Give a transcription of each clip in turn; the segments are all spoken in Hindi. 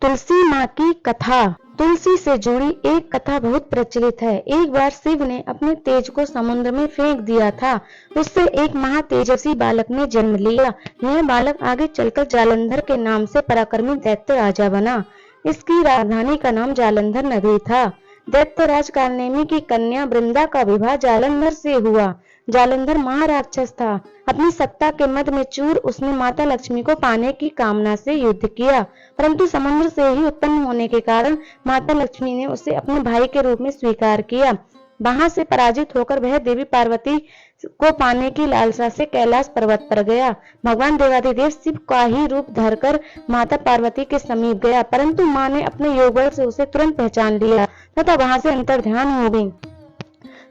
तुलसी माँ की कथा। तुलसी से जुड़ी एक कथा बहुत प्रचलित है। एक बार शिव ने अपने तेज को समुद्र में फेंक दिया था। उससे एक महा तेजस्वी बालक ने जन्म लिया। यह बालक आगे चलकर जालंधर के नाम से पराक्रमी दैत्य राजा बना। इसकी राजधानी का नाम जालंधर नगरी था। दैत्यराज कालनेमी की कन्या वृंदा का विवाह जालंधर से हुआ। जालंधर महाराक्षस था। अपनी सत्ता के मद में चूर उसने माता लक्ष्मी को पाने की कामना से युद्ध किया, परंतु समुद्र से ही उत्पन्न होने के कारण माता लक्ष्मी ने उसे अपने भाई के रूप में स्वीकार किया। वहां से पराजित होकर वह देवी पार्वती को पाने की लालसा से कैलाश पर्वत पर गया। भगवान देवाधिदेव शिव का ही रूप धरकर माता पार्वती के समीप गया, परंतु मां ने अपने योग बल से उसे तुरंत पहचान लिया तथा वहां से अंतर्ध्यान हो गई।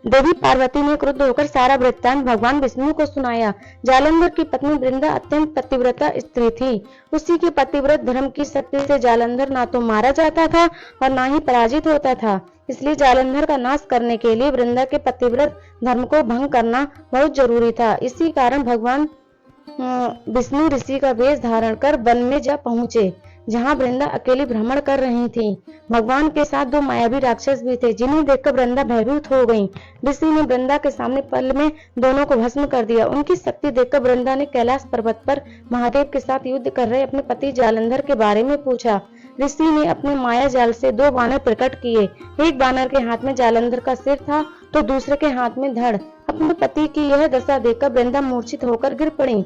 देवी पार्वती ने क्रुद्ध होकर सारा वृत्तांत भगवान विष्णु को सुनाया। जालंधर की पत्नी वृंदा अत्यंत पतिव्रता स्त्री थी। उसी के पतिव्रत धर्म की शक्ति से जालंधर ना तो मारा जाता था और ना ही पराजित होता था। इसलिए जालंधर का नाश करने के लिए वृंदा के पतिव्रत धर्म को भंग करना बहुत जरूरी था। इसी कारण भगवान विष्णु ऋषि का वेश धारण कर वन में जा पहुंचे, जहां वृंदा अकेली भ्रमण कर रही थी। भगवान के साथ दो मायावी राक्षस भी थे, जिन्हें देखकर वृंदा भयभीत हो गई। ऋषि ने वृंदा के सामने पल में दोनों को भस्म कर दिया। उनकी शक्ति देखकर वृंदा ने कैलाश पर्वत पर महादेव के साथ युद्ध कर रहे अपने पति जालंधर के बारे में पूछा। ऋषि ने अपने माया जाल से दो बानर प्रकट किए। एक बानर के हाथ में जालंधर का सिर था तो दूसरे के हाथ में धड़। अपने पति की यह दशा देखकर वृंदा मूर्छित होकर गिर पड़ी।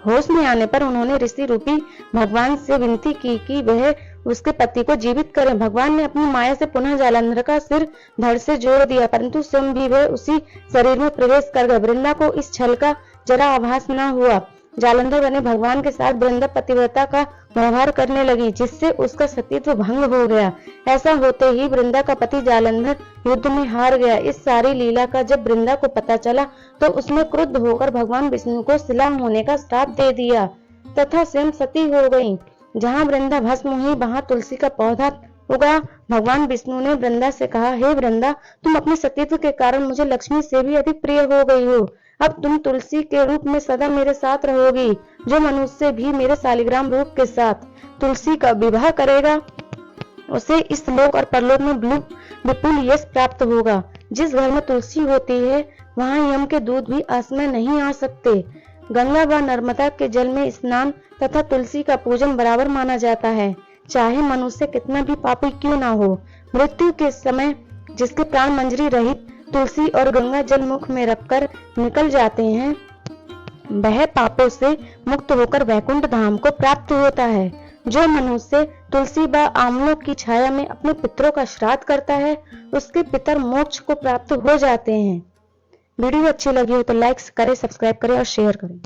होश में आने पर उन्होंने ऋषि रूपी भगवान से विनती की कि वह उसके पति को जीवित करें। भगवान ने अपनी माया से पुनः जालंधर का सिर धड़ से जोड़ दिया, परंतु स्वयं भी वह उसी शरीर में प्रवेश कर गए। वृंदा को इस छल का जरा आभास न हुआ। जालंधर बने भगवान के साथ वृंदा पतिव्रता का व्यवहार करने लगी, जिससे उसका सतीत्व भंग हो गया। ऐसा होते ही वृंदा का पति जालंधर युद्ध में हार गया। इस सारी लीला का जब वृंदा को पता चला तो उसने क्रुद्ध होकर भगवान विष्णु को शिला होने का श्राप दे दिया तथा स्वयं सती हो गई। जहाँ वृंदा भस्म हुई वहाँ तुलसी का पौधा उगा। भगवान विष्णु ने वृंदा से कहा, हे वृंदा, तुम अपने सतीत्व के कारण मुझे लक्ष्मी से भी अधिक प्रिय हो गई हो। अब तुम तुलसी के रूप में सदा मेरे साथ रहोगी। जो मनुष्य भी मेरे शालिग्राम रूप के साथ तुलसी का विवाह करेगा उसे इस लोक और परलोक में विपुल यश प्राप्त होगा। जिस घर में तुलसी होती है वहां यम के दूत भी असमय नहीं आ सकते। गंगा व नर्मदा के जल में स्नान तथा तुलसी का पूजन बराबर माना जाता है, चाहे मनुष्य कितना भी पापी क्यों ना हो। मृत्यु के समय जिसके प्राण मंजरी रहित तुलसी और गंगा जल मुख में रखकर निकल जाते हैं, वह पापों से मुक्त होकर वैकुंठ धाम को प्राप्त होता है। जो मनुष्य तुलसी व आंवलों की छाया में अपने पितरों का श्राद्ध करता है, उसके पितर मोक्ष को प्राप्त हो जाते हैं। वीडियो अच्छी लगी हो तो लाइक करें, सब्सक्राइब करें और शेयर करें।